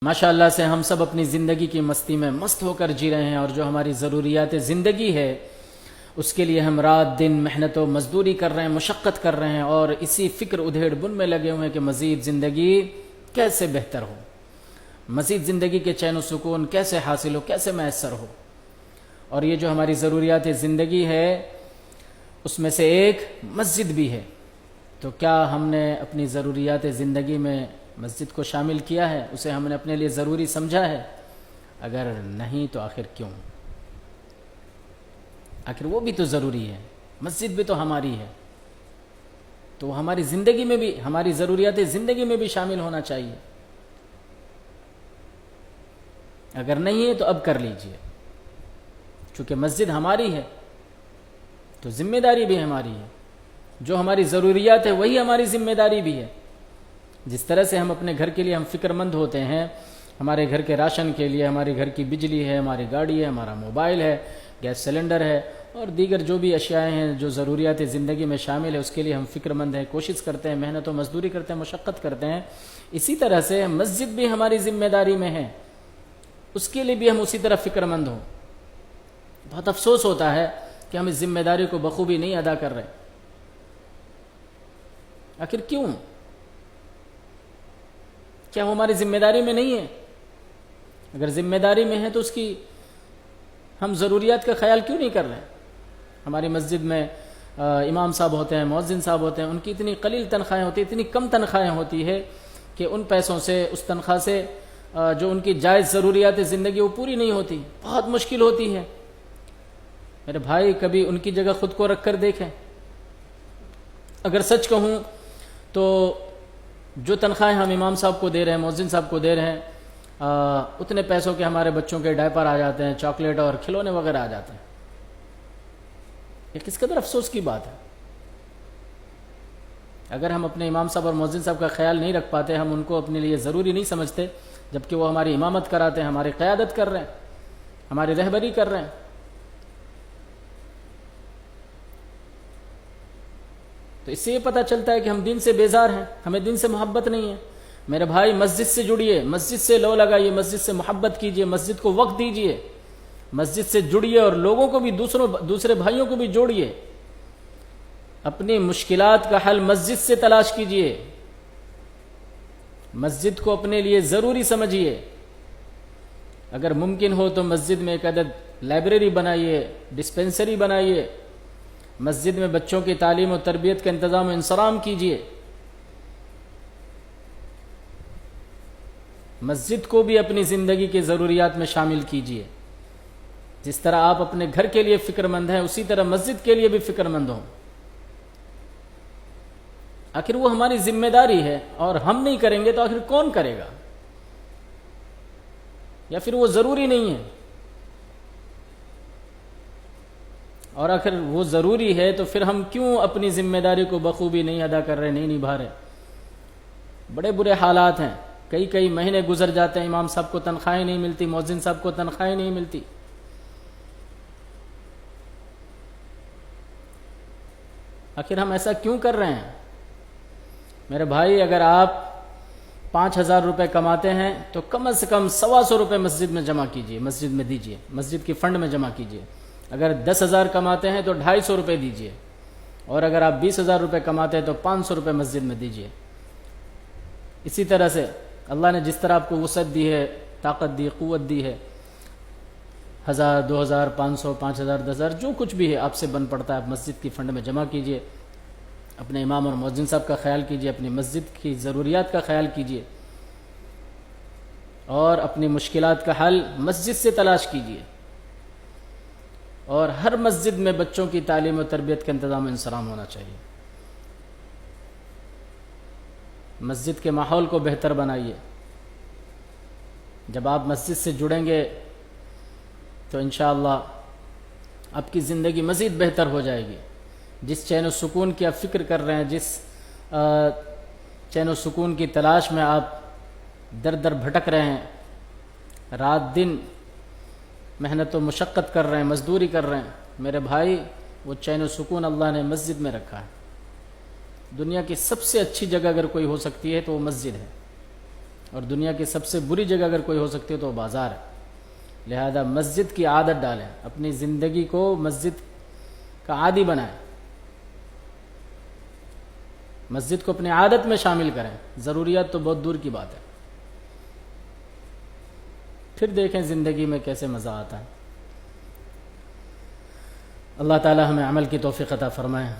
ماشاءاللہ سے ہم سب اپنی زندگی کی مستی میں مست ہو کر جی رہے ہیں، اور جو ہماری ضروریات زندگی ہے اس کے لیے ہم رات دن محنت و مزدوری کر رہے ہیں، مشقت کر رہے ہیں، اور اسی فکر ادھیڑ بن میں لگے ہوئے ہیں کہ مزید زندگی کیسے بہتر ہو، مزید زندگی کے چین و سکون کیسے حاصل ہو، کیسے میسر ہو۔ اور یہ جو ہماری ضروریات زندگی ہے اس میں سے ایک مسجد بھی ہے، تو کیا ہم نے اپنی ضروریات زندگی میں مسجد کو شامل کیا ہے؟ اسے ہم نے اپنے لیے ضروری سمجھا ہے؟ اگر نہیں تو آخر کیوں؟ آخر وہ بھی تو ضروری ہے، مسجد بھی تو ہماری ہے، تو ہماری زندگی میں بھی، ہماری ضروریات زندگی میں بھی شامل ہونا چاہیے۔ اگر نہیں ہے تو اب کر لیجئے، چونکہ مسجد ہماری ہے تو ذمہ داری بھی ہماری ہے، جو ہماری ضروریات ہے وہی ہماری ذمہ داری بھی ہے۔ جس طرح سے ہم اپنے گھر کے لیے ہم فکر مند ہوتے ہیں، ہمارے گھر کے راشن کے لیے، ہمارے گھر کی بجلی ہے، ہماری گاڑی ہے، ہمارا موبائل ہے، گیس سلنڈر ہے، اور دیگر جو بھی اشیاء ہیں جو ضروریات زندگی میں شامل ہے، اس کے لیے ہم فکر مند ہیں، کوشش کرتے ہیں، محنت و مزدوری کرتے ہیں، مشقت کرتے ہیں۔ اسی طرح سے مسجد بھی ہماری ذمہ داری میں ہے، اس کے لیے بھی ہم اسی طرح فکر مند ہوں۔ بہت افسوس ہوتا ہے کہ ہم اس ذمہ داری کو بخوبی نہیں ادا کر رہے۔ آخر کیوں؟ کیا وہ ہماری ذمہ داری میں نہیں ہے؟ اگر ذمہ داری میں ہے تو اس کی ہم ضروریات کا خیال کیوں نہیں کر رہے؟ ہماری مسجد میں امام صاحب ہوتے ہیں، مؤذن صاحب ہوتے ہیں، ان کی اتنی قلیل تنخواہیں ہوتی ہیں، اتنی کم تنخواہیں ہوتی ہے کہ ان پیسوں سے، اس تنخواہ سے جو ان کی جائز ضروریات زندگی وہ پوری نہیں ہوتی، بہت مشکل ہوتی ہے۔ میرے بھائی کبھی ان کی جگہ خود کو رکھ کر دیکھیں۔ اگر سچ کہوں تو جو تنخواہیں ہم امام صاحب کو دے رہے ہیں، مؤذن صاحب کو دے رہے ہیں، اتنے پیسوں کے ہمارے بچوں کے ڈائپر آ جاتے ہیں، چاکلیٹ اور کھلونے وغیرہ آ جاتے ہیں۔ یہ کس قدر افسوس کی بات ہے۔ اگر ہم اپنے امام صاحب اور مؤذن صاحب کا خیال نہیں رکھ پاتے، ہم ان کو اپنے لیے ضروری نہیں سمجھتے، جبکہ وہ ہماری امامت کراتے ہیں، ہماری قیادت کر رہے ہیں، ہماری رہبری کر رہے ہیں۔ تو اس سے یہ پتہ چلتا ہے کہ ہم دین سے بیزار ہیں، ہمیں دین سے محبت نہیں ہے۔ میرے بھائی مسجد سے جڑیے، مسجد سے لو لگائیے، مسجد سے محبت کیجیے، مسجد کو وقت دیجیے، مسجد سے جڑیے، اور لوگوں کو بھی، دوسرے بھائیوں کو بھی جوڑیے۔ اپنی مشکلات کا حل مسجد سے تلاش کیجیے، مسجد کو اپنے لیے ضروری سمجھیے۔ اگر ممکن ہو تو مسجد میں ایک عدد لائبریری بنائیے، ڈسپنسری بنائیے، مسجد میں بچوں کی تعلیم و تربیت کا انتظام و انصرام کیجیے۔ مسجد کو بھی اپنی زندگی کی ضروریات میں شامل کیجیے۔ جس طرح آپ اپنے گھر کے لیے فکر مند ہیں، اسی طرح مسجد کے لیے بھی فکر مند ہوں۔ آخر وہ ہماری ذمہ داری ہے، اور ہم نہیں کریں گے تو آخر کون کرے گا؟ یا پھر وہ ضروری نہیں ہے؟ اور اگر وہ ضروری ہے تو پھر ہم کیوں اپنی ذمہ داری کو بخوبی نہیں ادا کر رہے، نہیں نبھا رہے؟ بڑے برے حالات ہیں، کئی مہینے گزر جاتے ہیں، امام صاحب کو تنخواہیں نہیں ملتی، مؤذن صاحب کو تنخواہیں نہیں ملتی۔ آخر ہم ایسا کیوں کر رہے ہیں؟ میرے بھائی اگر آپ 5,000 روپے کماتے ہیں تو کم از کم 125 روپے مسجد میں جمع کیجیے، مسجد میں دیجیے، مسجد کی فنڈ میں جمع کیجیے۔ اگر 10,000 کماتے ہیں تو 250 روپے دیجیے، اور اگر آپ 20,000 روپے کماتے ہیں تو 500 روپے مسجد میں دیجیے۔ اسی طرح سے اللہ نے جس طرح آپ کو وسعت دی ہے، طاقت دی، قوت دی ہے، 1,000، 2,000، 500، 5,000، 10,000، جو کچھ بھی ہے آپ سے بن پڑتا ہے، آپ مسجد کی فنڈ میں جمع کیجیے۔ اپنے امام اور مؤذن صاحب کا خیال کیجیے، اپنی مسجد کی ضروریات کا خیال کیجیے، اور اپنی مشکلات کا حل مسجد سے تلاش کیجیے۔ اور ہر مسجد میں بچوں کی تعلیم و تربیت کا انتظام و انصرام ہونا چاہیے۔ مسجد کے ماحول کو بہتر بنائیے۔ جب آپ مسجد سے جڑیں گے تو انشاءاللہ آپ کی زندگی مزید بہتر ہو جائے گی۔ جس چین و سکون کی آپ فکر کر رہے ہیں، جس چین و سکون کی تلاش میں آپ در در بھٹک رہے ہیں، رات دن محنت و مشقت کر رہے ہیں، مزدوری کر رہے ہیں، میرے بھائی وہ چین و سکون اللہ نے مسجد میں رکھا ہے۔ دنیا کی سب سے اچھی جگہ اگر کوئی ہو سکتی ہے تو وہ مسجد ہے۔ اور دنیا کی سب سے بری جگہ اگر کوئی ہو سکتی ہے تو وہ بازار ہے. لہذا مسجد کی عادت ڈالیں، اپنی زندگی کو مسجد کا عادی بنائیں، مسجد کو اپنی عادت میں شامل کریں. ضروریات تو بہت دور کی بات ہے، پھر دیکھیں زندگی میں کیسے مزہ آتا ہے. اللہ تعالی ہمیں عمل کی توفیق عطا فرمائے.